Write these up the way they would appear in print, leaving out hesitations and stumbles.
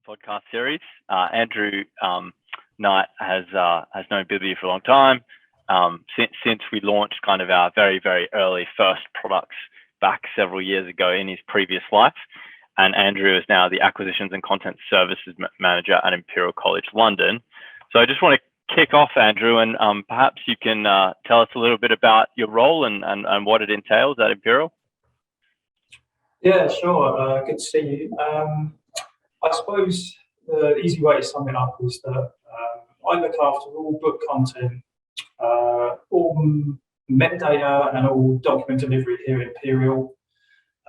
podcast series. Andrew Knight has known BibliU for a long time, since we launched kind of our very, very early first products back several years ago in his previous life. And Andrew is now the Acquisitions and Content Services Manager at Imperial College London. So I just want to kick off, Andrew, and perhaps you can tell us a little bit about your role and what it entails at Imperial. Yeah, sure. Good to see you. I suppose the easy way to sum it up is that I look after all book content, all metadata and all document delivery here at Imperial.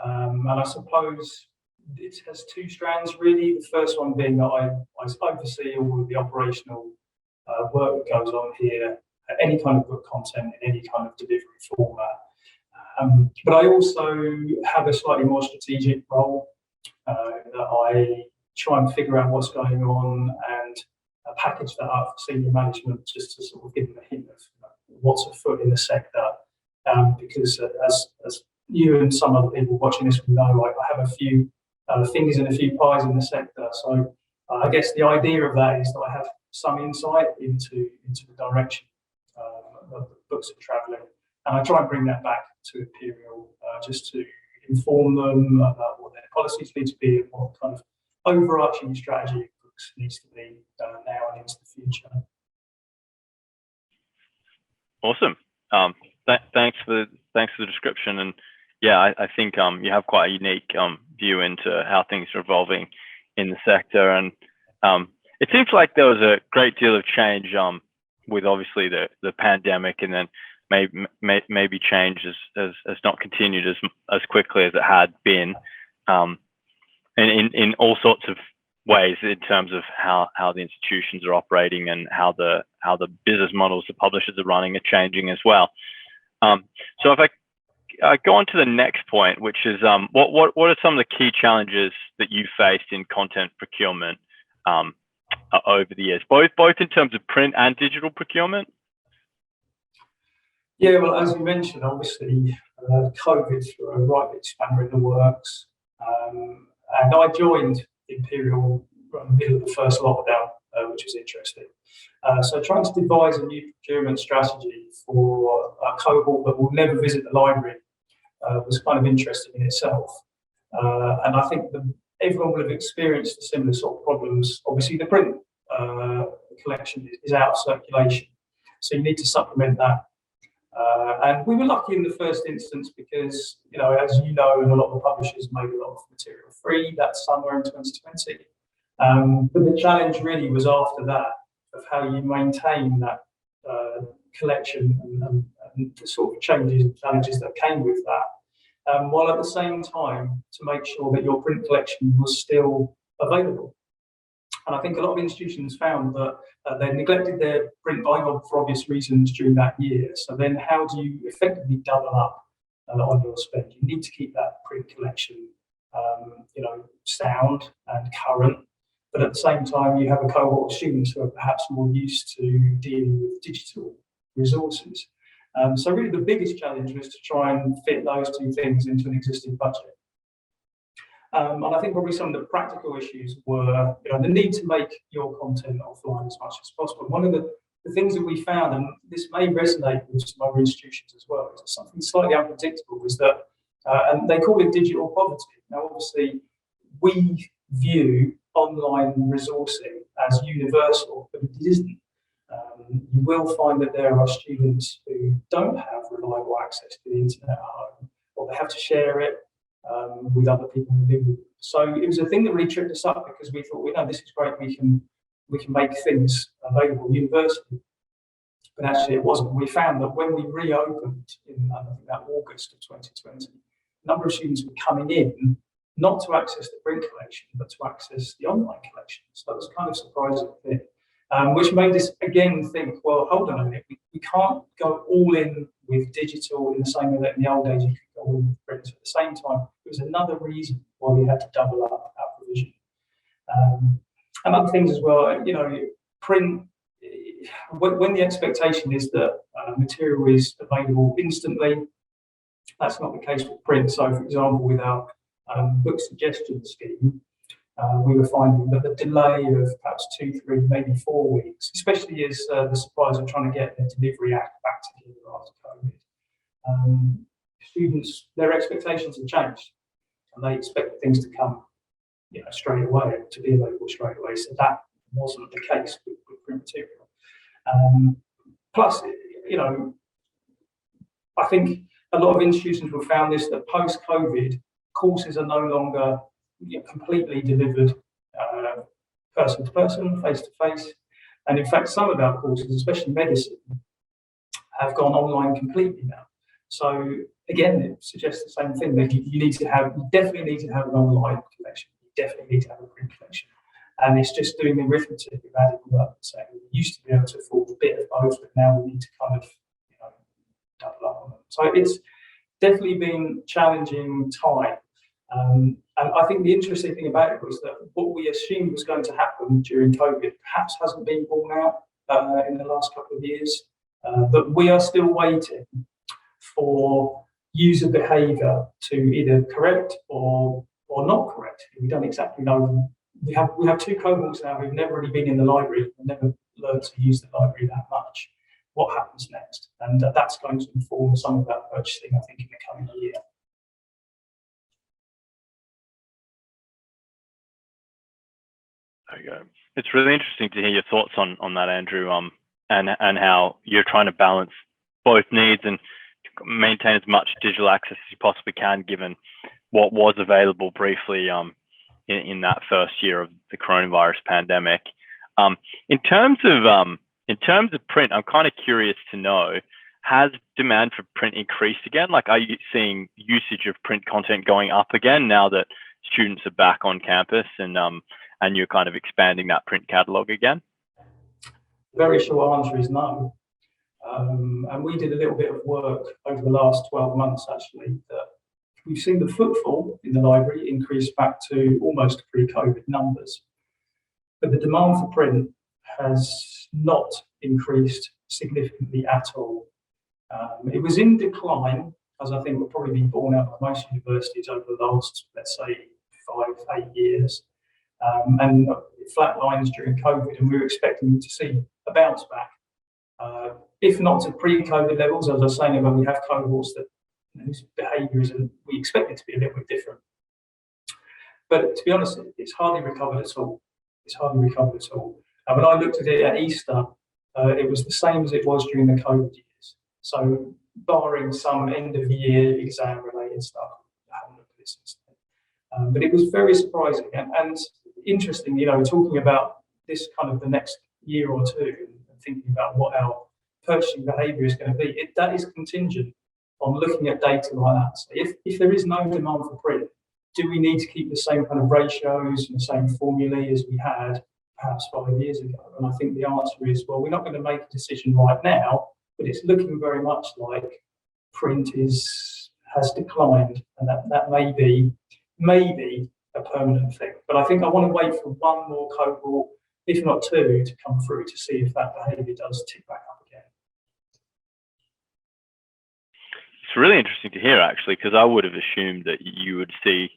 And I suppose it has two strands really. The first one being that I oversee all of the operational work that goes on here, any kind of book content in any kind of delivery format. But I also have a slightly more strategic role that I try and figure out what's going on and package that up for senior management just to sort of give them a hint of what's afoot in the sector. Because as you and some other people watching this will know, I have a few fingers in a few pies in the sector. So I guess the idea of that is that I have some insight into the direction of the books are travelling. And I try and bring that back to Imperial just to inform them about what their policies need to be and what kind of overarching strategy of books needs to be now and into the future. Awesome. Thanks for the description. And yeah, I think you have quite a unique view into how things are evolving in the sector. And it seems like there was a great deal of change with obviously the pandemic, and then maybe change has not continued as quickly as it had been, and in all sorts of ways in terms of how the institutions are operating and how the business models the publishers are running are changing as well. So if I go on to the next point, which is what are some of the key challenges that you faced in content procurement over the years, both in terms of print and digital procurement? Yeah, well, as you mentioned, obviously, COVID threw a right big spanner in the works. And I joined Imperial in the middle of the first lockdown, which was interesting. So trying to devise a new procurement strategy for a cohort that will never visit the library was kind of interesting in itself. And I think everyone will have experienced similar sort of problems. Obviously, the print collection is out of circulation, so you need to supplement that. And we were lucky in the first instance because, as you know, and a lot of the publishers made a lot of material free that summer in 2020. But the challenge really was after that of how you maintain that collection and the sort of changes and challenges that came with that, while at the same time to make sure that your print collection was still available. And I think a lot of institutions found that they neglected their print buying for obvious reasons during that year. So then how do you effectively double up on your spend? You need to keep that print collection sound and current. But at the same time, you have a cohort of students who are perhaps more used to dealing with digital resources. So really the biggest challenge was to try and fit those two things into an existing budget. And I think probably some of the practical issues were the need to make your content offline as much as possible. One of the things that we found, and this may resonate with some other institutions as well, is something slightly unpredictable, is that, and they call it digital poverty. Now, obviously, we view online resourcing as universal, but it isn't. You will find that there are students who don't have reliable access to the internet at home, or they have to share it with other people who live with them. So it was a thing that really tripped us up because we thought, this is great, we can make things available universally. But actually it wasn't. We found that when we reopened in I think that August of 2020, a number of students were coming in not to access the print collection, but to access the online collection. So that was kind of surprising thing. Which made us again think, well, hold on a minute, we can't go all in with digital in the same way that in the old days you could go all in with print. At the same time, it was another reason why we had to double up our provision. And other things as well, print, when the expectation is that material is available instantly, that's not the case with print. So, for example, with our book suggestion scheme, we were finding that the delay of perhaps 2, 3, maybe 4 weeks, especially as the suppliers are trying to get their delivery act back together after COVID, students, their expectations have changed, and they expect things to come, straight away, to be available straight away. So that wasn't the case with print material. Plus, I think a lot of institutions have found this, that post-COVID, courses are no longer completely delivered person to person, face to face. And in fact, some of our courses, especially medicine, have gone online completely now. So again, it suggests the same thing, that you definitely need to have an online collection. You definitely need to have a print collection. And it's just doing the arithmetic of adding work. So we used to be able to afford a bit of both, but now we need to kind of double up on them. So it's definitely been challenging time. And I think the interesting thing about it was that what we assumed was going to happen during COVID perhaps hasn't been borne out in the last couple of years. But we are still waiting for user behaviour to either correct or not correct. We don't exactly know. We have 2 cohorts now who've never really been in the library and never learned to use the library that much. What happens next? And that's going to inform some of that purchasing, I think, in the coming year. There you go. It's really interesting to hear your thoughts on that, Andrew, and how you're trying to balance both needs and maintain as much digital access as you possibly can, given what was available briefly in that first year of the coronavirus pandemic. In terms of print, I'm kind of curious to know, has demand for print increased again? Like, are you seeing usage of print content going up again now that students are back on campus and you're kind of expanding that print catalog again? Very short answer is no. And we did a little bit of work over the last 12 months, actually, that we've seen the footfall in the library increase back to almost pre-COVID numbers. But the demand for print has not increased significantly at all. It was in decline, as I think will probably be borne out by most universities over the last, let's say, 5, 8 years. And it flatlines during COVID, and we were expecting to see a bounce back. If not to pre-COVID levels, as I was saying, when we have cohorts that whose behaviour is, we expect it to be a little bit different. But to be honest, it's hardly recovered at all. It's hardly recovered at all. And when I looked at it at Easter, it was the same as it was during the COVID years. So barring some end of the year exam related stuff, I haven't looked at this since then. But it was very surprising and interesting, talking about this kind of the next year or two and thinking about what our purchasing behaviour is going to be. That is contingent on looking at data like that. So if there is no demand for print, do we need to keep the same kind of ratios and the same formulae as we had perhaps 5 years ago? And I think the answer is, well, we're not going to make a decision right now, but it's looking very much like print has declined, and that may be a permanent thing. But I think I want to wait for one more cohort, if not 2, to come through to see if that behaviour does tick back up again. It's really interesting to hear, actually, because I would have assumed that you would see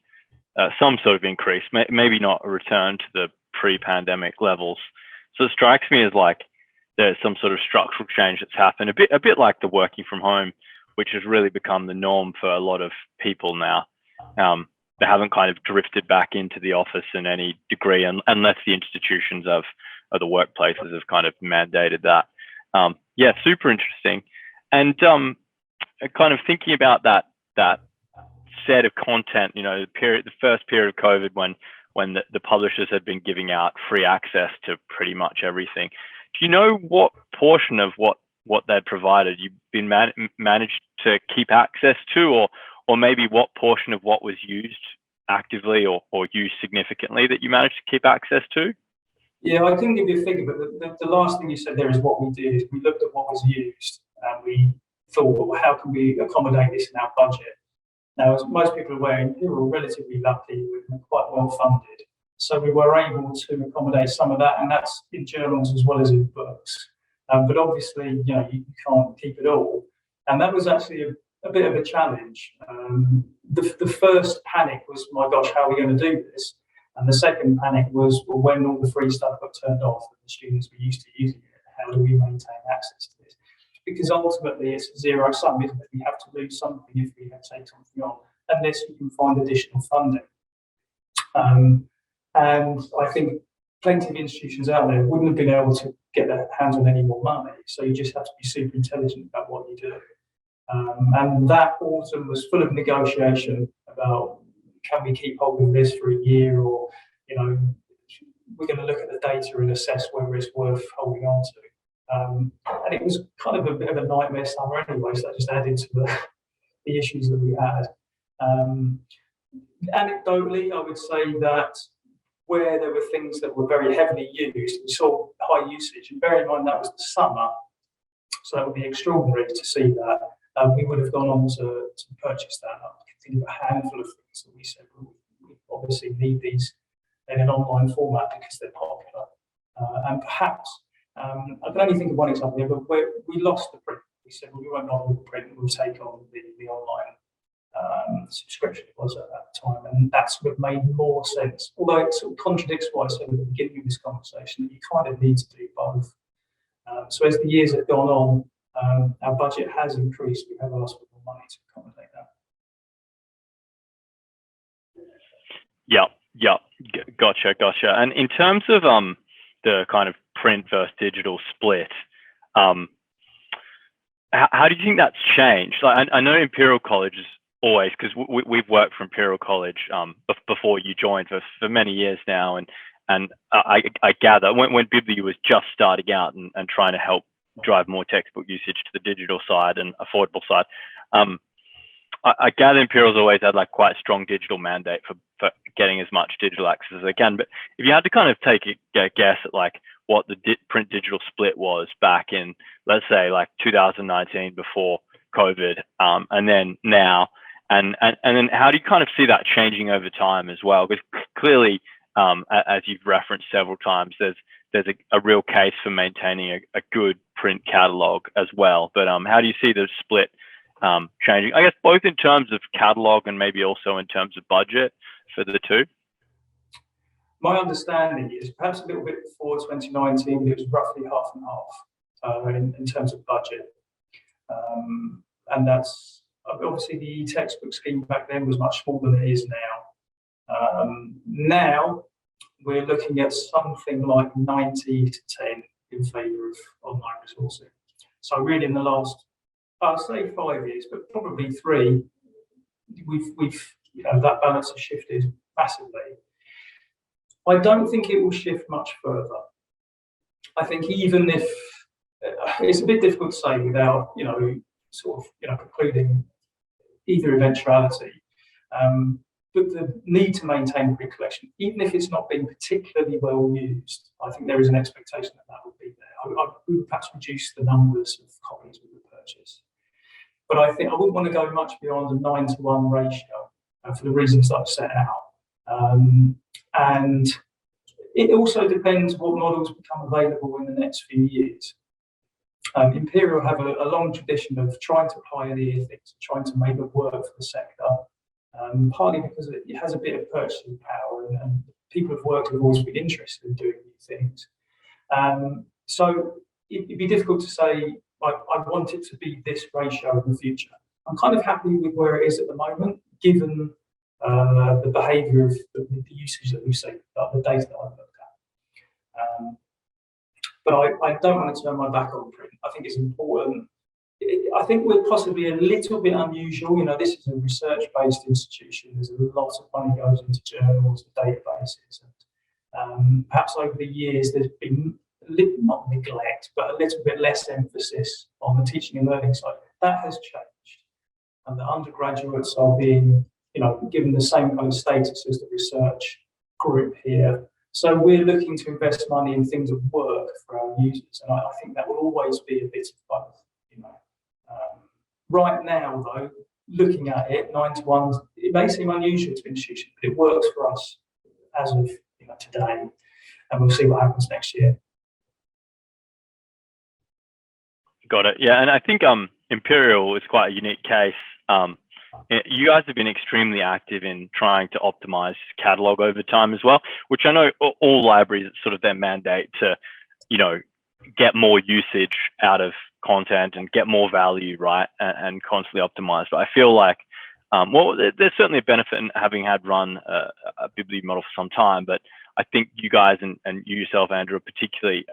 some sort of increase, maybe not a return to the pre-pandemic levels. So it strikes me as like there's some sort of structural change that's happened, a bit like the working from home, which has really become the norm for a lot of people now. They haven't kind of drifted back into the office in any degree, unless the institutions or the workplaces have kind of mandated that. Yeah, super interesting. And kind of thinking about that set of content, the first period of COVID when the publishers had been giving out free access to pretty much everything. Do you know what portion of what they'd provided you've been managed to keep access to, or maybe what portion of what was used actively or used significantly that you managed to keep access to? Yeah, I couldn't give you a figure, but the last thing you said there is what we did. We looked at what was used and we thought, well, how can we accommodate this in our budget? Now, as most people are aware, we were relatively lucky. We were quite well funded. So we were able to accommodate some of that, and that's in journals as well as in books. But obviously, you can't keep it all. And that was actually a bit of a challenge. The first panic was, my gosh, how are we going to do this? And the second panic was, well, when all the free stuff got turned off and the students were used to using it, how do we maintain access to this? Because ultimately it's zero sum, isn't it? We have to lose something if we take something on, unless we can find additional funding. And I think plenty of institutions out there wouldn't have been able to get their hands on any more money. So you just have to be super intelligent about what you do. And that autumn was full of negotiation about, can we keep hold of this for a year, or, you know, we're going to look at the data and assess whether it's worth holding on to. And it was kind of a bit of a nightmare summer anyway, so that just added to the issues that we had. Anecdotally, I would say that where there were things that were very heavily used, we saw high usage. And bear in mind that was the summer, so that would be extraordinary to see that. We would have gone on to purchase that. I can think of a handful of things that we said, well, we obviously need these in an online format because they're popular. And perhaps, I can only think of one example here, but where we lost the print. We said, well, we won't bother with the print, we'll take on the online subscription it was at that time, and that sort of made more sense. Although it sort of contradicts what I said at the beginning of this conversation, that you kind of need to do both. So as the years have gone on, our budget has increased. We have asked for more money to accommodate that. Yeah, gotcha. And in terms of the kind of print versus digital split, how do you think that's changed? Like, I know Imperial College is always, because we've worked for Imperial College before you joined for many years now, and I gather when BibliU was just starting out and trying to help drive more textbook usage to the digital side and affordable side, I gather Imperial's always had like quite a strong digital mandate for getting as much digital access as they can. But if you had to kind of take a guess at like what the print digital split was back in, let's say, like 2019 before COVID, and then now, and then how do you kind of see that changing over time as well? Because clearly, as you've referenced several times, there's a real case for maintaining a good print catalog as well. But how do you see the split changing? I guess both in terms of catalog and maybe also in terms of budget for the two. My understanding is perhaps a little bit before 2019, it was roughly half and half in terms of budget. And that's obviously the textbook scheme back then was much smaller than it is now. Now we're looking at something like 90 to 10 in favour of online resourcing. So really in the last, I'll say 5 years, but probably 3, we've that balance has shifted massively. I don't think it will shift much further. I think even if it's a bit difficult to say without concluding either eventuality, but the need to maintain print collection, even if it's not being particularly well used, I think there is an expectation that will be there. We would perhaps reduce the numbers of copies we would purchase, but I think I wouldn't want to go much beyond a 9-to-1 ratio for the reasons that I've set out. And it also depends what models become available in the next few years. Imperial have a long tradition of trying to pioneer things, trying to make it work for the sector, partly because it has a bit of purchasing power and people have worked have always been interested in doing new things. So it'd be difficult to say, I want it to be this ratio in the future. I'm kind of happy with where it is at the moment, given the behaviour of the usage that we've seen, the data that I've looked at. But I don't want to turn my back on print. I think it's important. I think we're possibly a little bit unusual. This is a research-based institution. There's a lot of money goes into journals and databases. And perhaps over the years, there's been not neglect, but a little bit less emphasis on the teaching and learning side. That has changed. And the undergraduates are being given the same kind of status as the research group here. So we're looking to invest money in things that work for our users, and I think that will always be a bit of both. Right now, though, looking at it, 9-to-1, it may seem unusual to institutions, but it works for us as of today, and we'll see what happens next year. Got it. Yeah, and I think Imperial is quite a unique case. you guys have been extremely active in trying to optimize catalog over time as well, which I know all libraries, it's sort of their mandate to, get more usage out of content and get more value, right, and constantly optimize. But I feel like, there's certainly a benefit in having had run a BibliU model for some time, but I think you guys and you yourself, Andrew, particularly,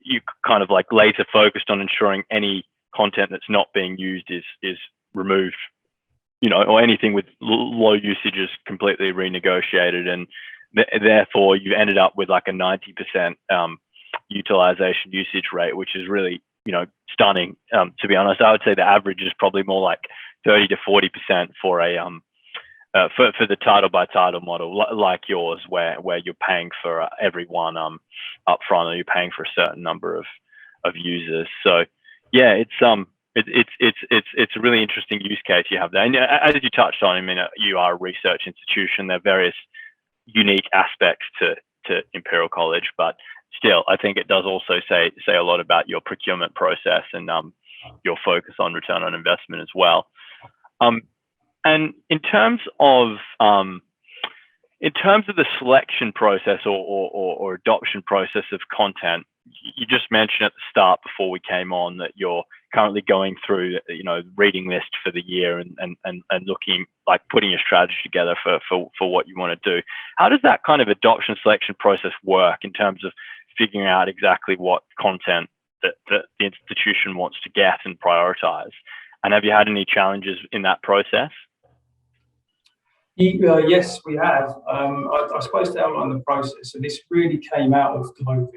you kind of like laser focused on ensuring any content that's not being used is removed, or anything with low usage is completely renegotiated, and therefore you ended up with like a 90% utilization usage rate, which is really, stunning. To be honest, I would say the average is probably more like 30 to 40% for a for the title by title model like yours, where you're paying for every one up front, or you're paying for a certain number of users. So yeah, it's a really interesting use case you have there. And as you touched on, I mean, you are a research institution. There are various unique aspects to Imperial College, but still, I think it does also say a lot about your procurement process and your focus on return on investment as well. And in terms of the selection process or adoption process of content, you just mentioned at the start before we came on that you're currently going through, reading list for the year and looking, like putting your strategy together for what you want to do. How does that kind of adoption selection process work in terms of figuring out exactly what content that the institution wants to get and prioritize? And have you had any challenges in that process? Yes, we have. I suppose to outline the process, and this really came out of COVID.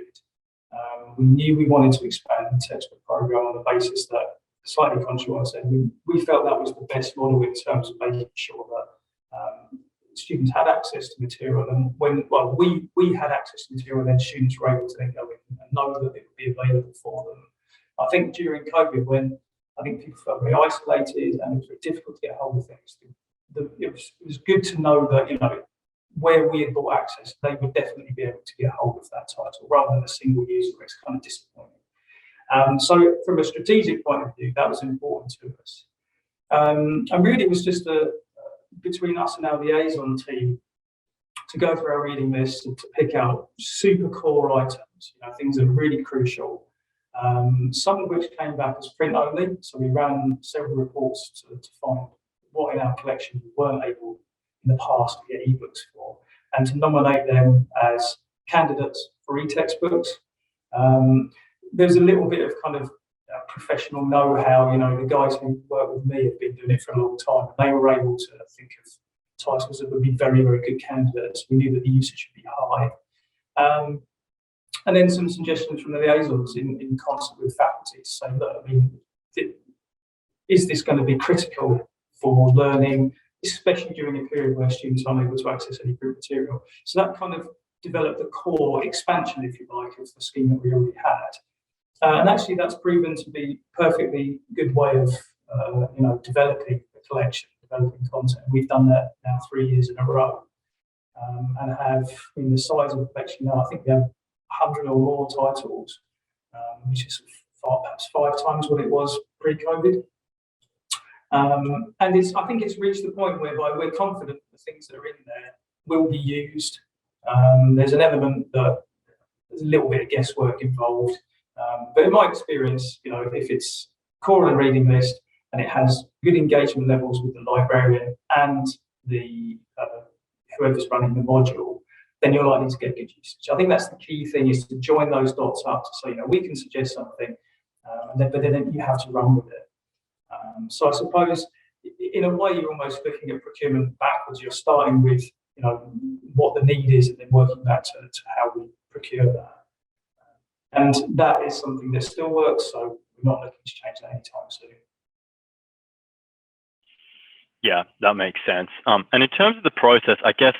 We knew we wanted to expand the textbook program on the basis that, slightly contrary, I said, we felt that was the best model in terms of making sure that students had access to material, and we had access to material, then students were able to then go in and know that it would be available for them. I think during COVID, when I think people felt very isolated and it was very difficult to get hold of things, it was good to know that, where we had bought access, they would definitely be able to get hold of that title rather than a single user. It's kind of disappointing. So from a strategic point of view, that was important to us. And really it was just between us and our liaison team to go through our reading list and to pick out super core items, things that are really crucial. Some of which came back as print only. So we ran several reports to find what in our collection we weren't able in the past to get ebooks for, and to nominate them as candidates for e-textbooks. There's a little bit of kind of professional know-how. The guys who work with me have been doing it for a long time. They were able to think of titles that would be very, very good candidates. We knew that the usage should be high. And then some suggestions from the liaisons in concert with faculty to say, look, is this going to be critical for learning, especially during a period where students aren't able to access any group material? So that kind of developed the core expansion, if you like, of the scheme that we already had. And actually that's proven to be a perfectly good way of developing the collection, developing content. We've done that now 3 years in a row, and have, in the size of the collection now, I think we have 100 or more titles, which is perhaps 5 times what it was pre-COVID. And I think it's reached the point whereby we're confident the things that are in there will be used. There's an element that there's a little bit of guesswork involved, but in my experience, if it's core on the reading list and it has good engagement levels with the librarian and the whoever's running the module, then you're likely to get good usage. I think that's the key thing, is to join those dots up to say, we can suggest something, but then you have to run with it. So I suppose, in a way, you're almost looking at procurement backwards. You're starting with, what the need is, and then working back to how we procure that. And that is something that still works, so we're not looking to change that anytime soon. Yeah, that makes sense. And in terms of the process, I guess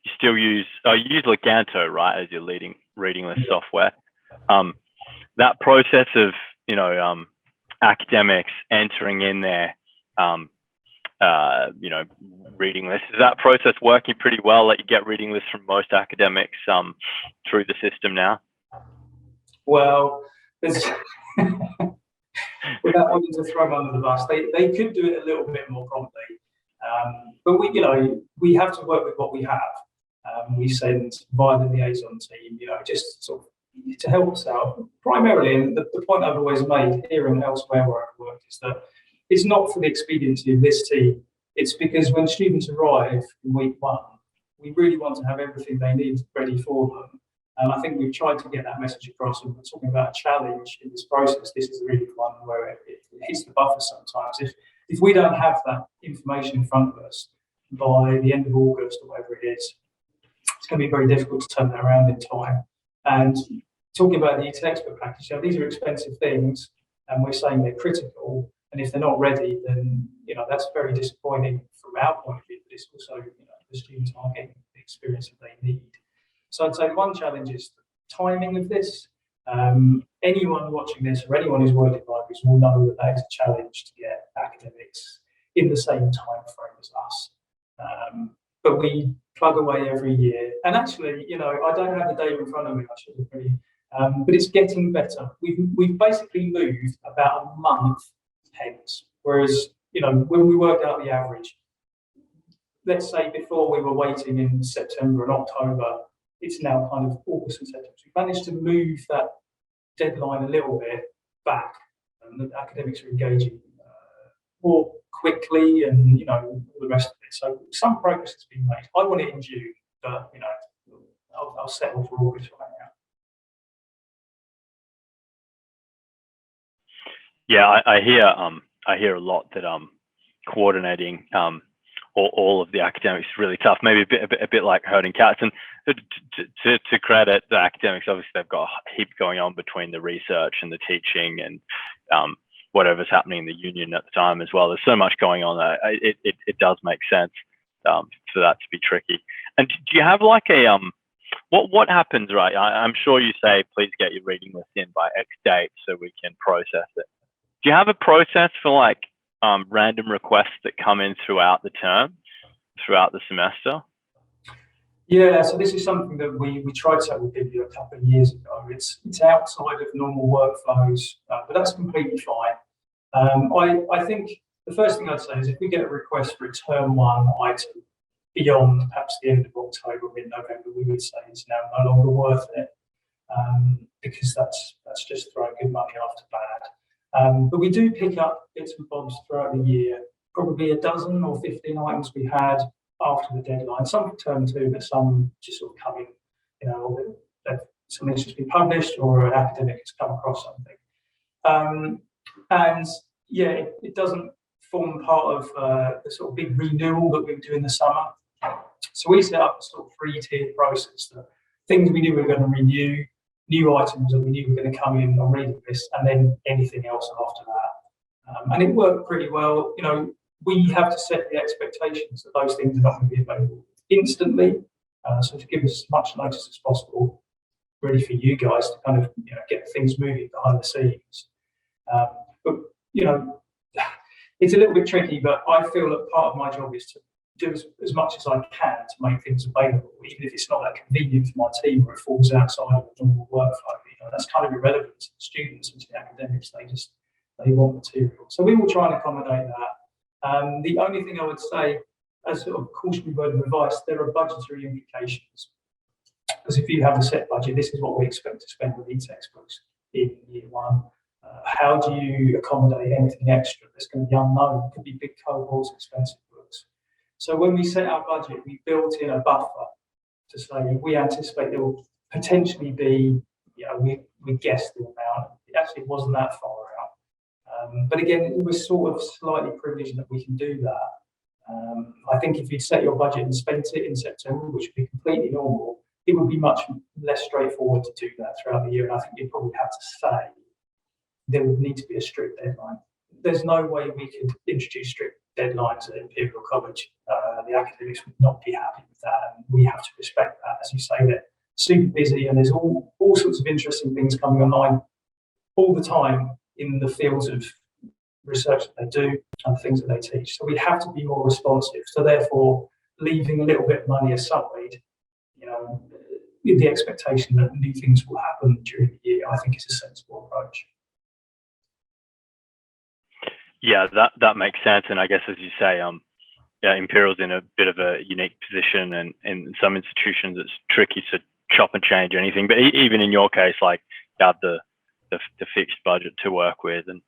you still use Leganto, right, as your leading reading list software. That process of academics entering in their reading lists, is that process working pretty well? That you get reading lists from most academics through the system now? Well, without wanting to throw them under the bus, they could do it a little bit more promptly. But we have to work with what we have. We send via the liaison team, just sort of to help us out primarily. And the point I've always made here and elsewhere where I've worked is that it's not for the expediency of this team. It's because when students arrive in week one, we really want to have everything they need ready for them. And I think we've tried to get that message across. And we're talking about a challenge in this process. This is really one where it hits the buffer sometimes. If we don't have that information in front of us by the end of August or whatever it is, it's going to be very difficult to turn that around in time. And talking about the textbook package, these are expensive things, and we're saying they're critical. And if they're not ready, then that's very disappointing from our point of view. But it's also the students aren't getting the experience that they need. So I'd say one challenge is the timing of this. Anyone watching this or anyone who's worked in libraries will know that that is a challenge to get academics in the same time frame as us. But we plug away every year. And actually, I don't have the data in front of me, I should have really, but it's getting better. We've basically moved about a month hence. Whereas, when we worked out the average, let's say before we were waiting in September and October, it's now kind of August and September. So we managed to move that deadline a little bit back, and the academics are engaging more quickly, and all the rest of it. So some progress has been made. I want it in June, but I'll settle for August right now. Yeah, I hear a lot that coordinating all of the academics is really tough. Maybe a bit like herding cats. And to credit the academics, obviously they've got a heap going on between the research and the teaching and whatever's happening in the union at the time as well. There's so much going on that it does make sense for that to be tricky. And do you have like a what happens, right? I'm sure you say, please get your reading list in by X date so we can process it. Do you have a process for like random requests that come in throughout the term, throughout the semester? Yeah, so this is something that we tried to with BibliU a couple of years ago. It's outside of normal workflows, but that's completely fine. I think the first thing I'd say is if we get a request for a term one item beyond perhaps the end of October, mid-November, we would say it's now no longer worth it, because that's just throwing good money after bad. But we do pick up bits and bobs throughout the year, probably a dozen or 15 items we had after the deadline, some for term two, but some just sort of come in, something's just been published or an academic has come across something. And yeah, it doesn't form part of the sort of big renewal that we do in the summer. So we set up a sort of three-tiered process. The things we knew we were going to renew, new items that we knew were going to come in on reading list, and then anything else after that. And it worked pretty well. We have to set the expectations that those things are not going to be available instantly. So to give us as much notice as possible, ready for you guys to kind of get things moving behind the scenes. But it's a little bit tricky, but I feel that part of my job is to do as much as I can to make things available, even if it's not that convenient for my team or it falls outside of the normal workflow. That's kind of irrelevant to the students and to the academics. They want material. So we will try and accommodate that. The only thing I would say, as sort of cautionary word of advice, there are budgetary implications. Because if you have a set budget, this is what we expect to spend with these textbooks in year one. How do you accommodate anything extra that's going to be unknown? It could be big cohorts, expensive books. So when we set our budget, we built in a buffer to say we anticipate there will potentially be, we guessed the amount. It actually wasn't that far out. But again, we're sort of slightly privileged that we can do that. I think if you'd set your budget and spent it in September, which would be completely normal, it would be much less straightforward to do that throughout the year. And I think you'd probably have to say there would need to be a strict deadline. There's no way we could introduce strict deadlines at Imperial College. The academics would not be happy with that, and we have to respect that. As you say, they're super busy, and there's all sorts of interesting things coming online all the time in the fields of research that they do and things that they teach. So we have to be more responsive. So therefore, leaving a little bit of money aside, with the expectation that new things will happen during the year, I think is a sensible approach. Yeah, that makes sense. And I guess, as you say, yeah, Imperial's in a bit of a unique position, and in some institutions it's tricky to chop and change anything. But even in your case, like, you have the fixed budget to work with, and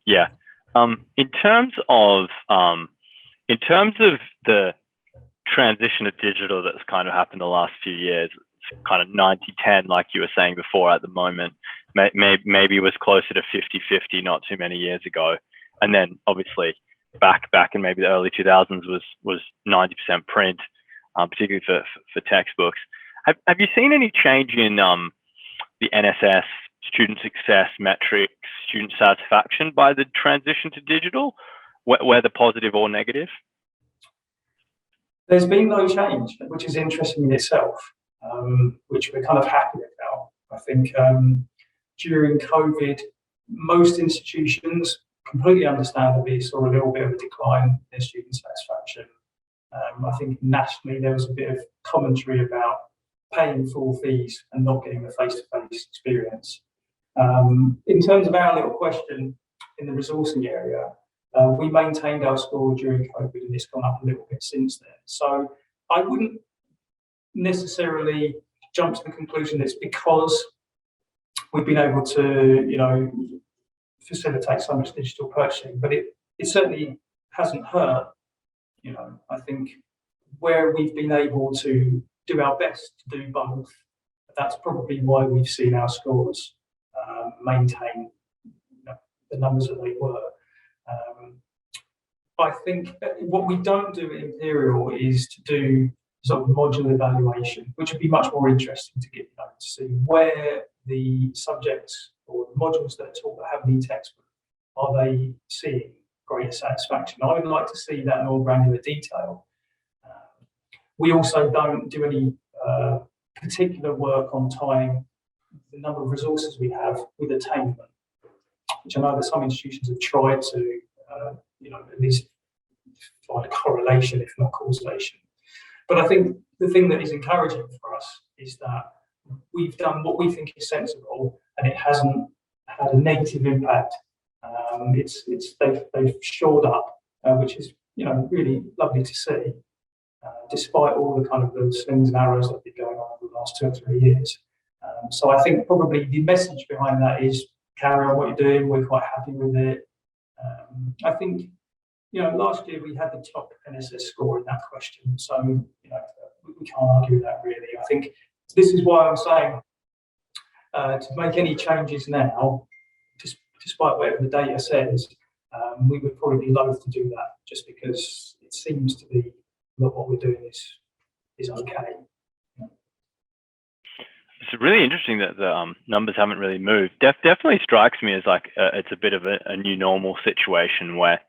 yeah. In terms of the transition to digital that's kind of happened the last few years, it's kind of 90-10, like you were saying before. At the moment, maybe it was closer to 50-50 not too many years ago, and then obviously back in maybe the early 2000s was 90% print, particularly for textbooks. Have you seen any change in the NSS student success metrics, student satisfaction by the transition to digital, whether positive or negative? There's been no change, which is interesting in itself, which we're kind of happy about. I think during COVID, most institutions, completely understandably, saw a little bit of a decline in student satisfaction. I think nationally there was a bit of commentary about paying full fees and not getting the face-to-face experience. In terms of our little question in the resourcing area, we maintained our score during COVID, and it's gone up a little bit since then. So I wouldn't necessarily jump to the conclusion that it's because we've been able to, facilitate so much digital purchasing, but it certainly hasn't hurt. I think where we've been able to do our best to do both, that's probably why we've seen our scores maintain the numbers that they were. I think what we don't do at Imperial is to do sort of modular evaluation, which would be much more interesting to get to see where the subjects or the modules that are taught that have the textbook, are they seeing greater satisfaction? I would like to see that in more granular detail. We also don't do any particular work on tying the number of resources we have with attainment, which I know that some institutions have tried to, at least find a correlation, if not causation. But I think the thing that is encouraging for us is that we've done what we think is sensible, and it hasn't had a negative impact. They've shored up, which is really lovely to see, despite all the kind of the slings and arrows that have been going on over the last 2 or 3 years. So I think probably the message behind that is carry on what you're doing. We're quite happy with it. I think last year we had the top NSS score in that question, so we can't argue with that really. I think this is why I'm saying to make any changes now, despite whatever the data says, we would probably be loath to do that, just because it seems to be that what we're doing is okay. It's really interesting that the numbers haven't really moved. Definitely strikes me as like it's a bit of a new normal situation where,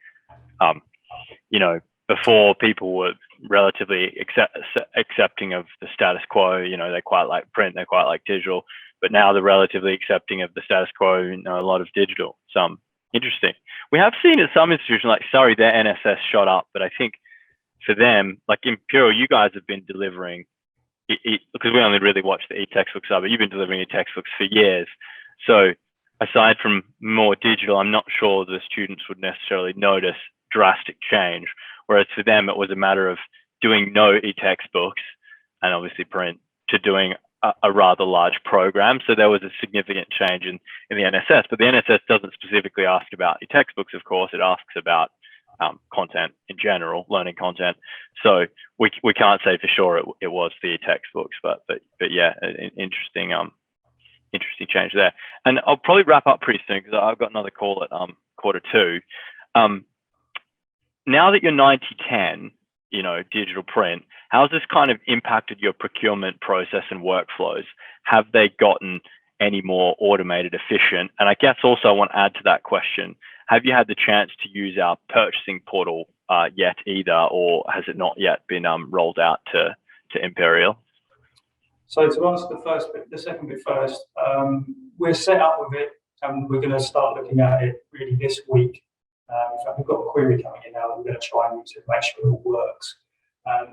before people were relatively accepting of the status quo. They quite like print, they quite like digital, but now they're relatively accepting of the status quo, a lot of digital. So interesting. We have seen at some institutions like Surrey, their NSS shot up, but I think for them, like Imperial, you guys have been delivering, because we only really watch the e-textbook side, but you've been delivering e-textbooks for years. So aside from more digital, I'm not sure the students would necessarily notice drastic change. Whereas for them, it was a matter of doing no e-textbooks and obviously print to doing a rather large program. So there was a significant change in the NSS, but the NSS doesn't specifically ask about e-textbooks, of course. It asks about content in general, learning content. So we can't say for sure it was the textbooks, but yeah, an interesting change there. And I'll probably wrap up pretty soon because I've got another call at 1:45. Now that you're 90-10, digital print, how's this kind of impacted your procurement process and workflows? Have they gotten any more automated, efficient? And I guess also I want to add to that question, have you had the chance to use our purchasing portal yet either, or has it not yet been rolled out to Imperial? So to answer the second bit first, we're set up with it, and we're going to start looking at it really this week. In fact, we've got a query coming in now that we're going to try and use it to make sure it all works,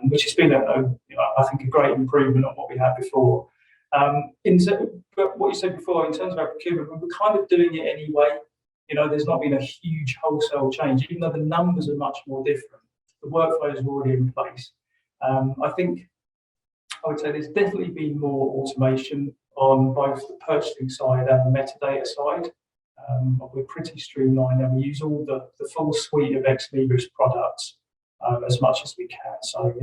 which has been, I think, a great improvement on what we had before. But what you said before, in terms of our procurement, we were kind of doing it anyway. there's not been a huge wholesale change, even though the numbers are much more different. The workflow is already in place. I would say there's definitely been more automation on both the purchasing side and the metadata side. We're pretty streamlined, and we use all the full suite of Ex Libris products as much as we can. So,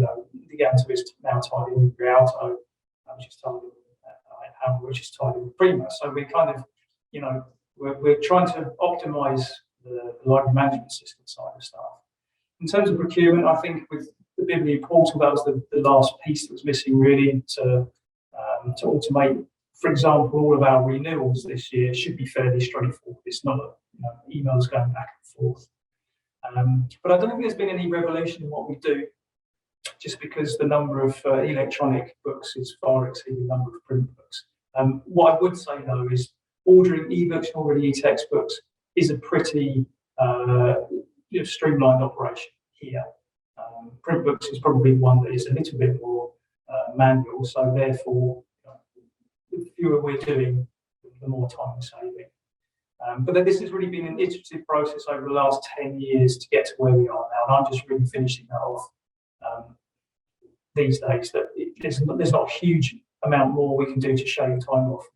the answer is now tied in with Rialto, which is tied in, which is tied in with Prima. So we're kind of, we're trying to optimize the library management system side of stuff. In terms of procurement, I think with the BibliU portal, that was the last piece that was missing really to automate. For example, all of our renewals this year should be fairly straightforward. It's not emails going back and forth. But I don't think there's been any revolution in what we do, just because the number of electronic books is far exceeding the number of print books. What I would say though is ordering ebooks and ordering e-textbooks is a pretty streamlined operation here. Print books is probably one that is a little bit more manual, so therefore the fewer we're doing, the more time we're saving. But then this has really been an iterative process over the last 10 years to get to where we are now, and I'm just really finishing that off these days. That there's not a huge amount more we can do to shave time off.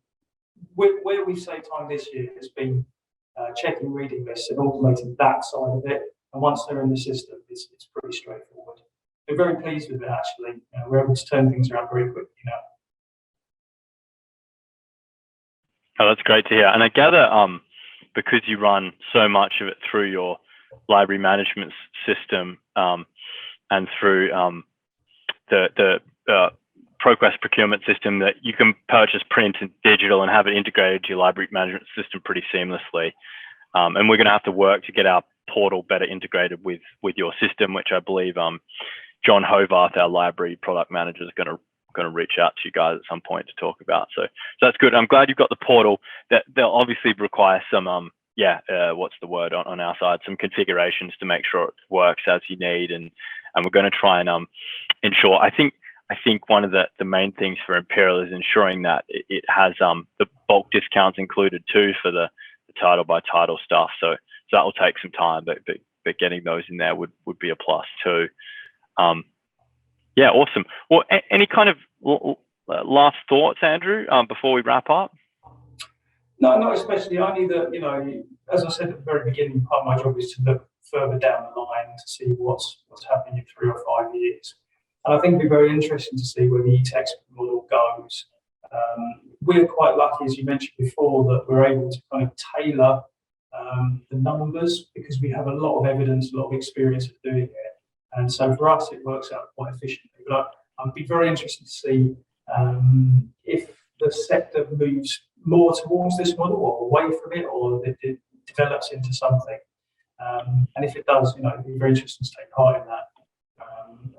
Where we've saved time this year has been checking reading lists and automating that side of it. And once they're in the system, it's pretty straightforward. We're very pleased with it, actually. We're able to turn things around very quickly now. Oh, that's great to hear. And I gather because you run so much of it through your library management system and through the ProQuest procurement system, that you can purchase print and digital and have it integrated to your library management system pretty seamlessly. And we're going to have to work to get our portal better integrated with your system, which I believe John Hovarth, our library product manager, is going to reach out to you guys at some point to talk about. So that's good. I'm glad you've got the portal. That they'll obviously require some what's the word on our side, some configurations to make sure it works as you need, and we're going to try and ensure. I think one of the main things for Imperial is ensuring that it has the bulk discounts included too for the title by title stuff. So that will take some time, but getting those in there would be a plus too. Yeah, awesome. Well, any kind of last thoughts, Andrew, before we wrap up? No, not especially. Only that, as I said at the very beginning, part of my job is to look further down the line to see what's happening in 3 or 5 years. And I think it'd be very interesting to see where the e-textbook model goes. We're quite lucky, as you mentioned before, that we're able to kind of tailor the numbers because we have a lot of evidence, a lot of experience of doing it. And so for us, it works out quite efficiently. But I'd be very interested to see if the sector moves more towards this model or away from it, or it develops into something. And if it does, it'd be very interesting to take part in that.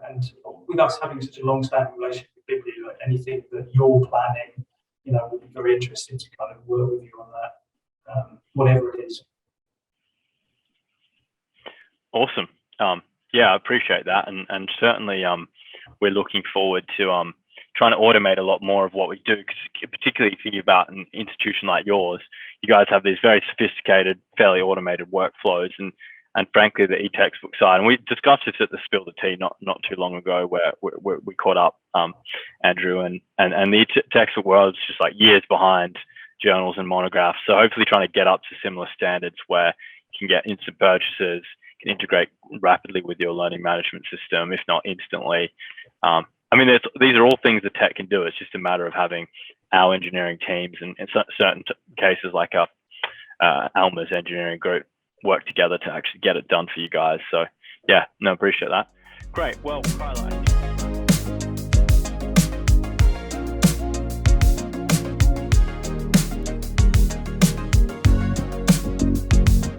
And with us having such a long-standing relationship with BibliU, anything that you're planning, would be very interesting to kind of work with you on that, whatever it is. Awesome. Yeah, I appreciate that, and certainly we're looking forward to trying to automate a lot more of what we do, because particularly thinking about an institution like yours, you guys have these very sophisticated, fairly automated workflows, and frankly the e-textbook side, and we discussed this at the Spill the Tea not too long ago, where we caught up, Andrew, and the e-textbook world is just like years behind journals and monographs. So hopefully trying to get up to similar standards where you can get instant purchases, can integrate rapidly with your learning management system, if not instantly. I mean, these are all things that tech can do. It's just a matter of having our engineering teams and in certain cases like Alma's engineering group work together to actually get it done for you guys. So yeah, no, appreciate that. Great. Well,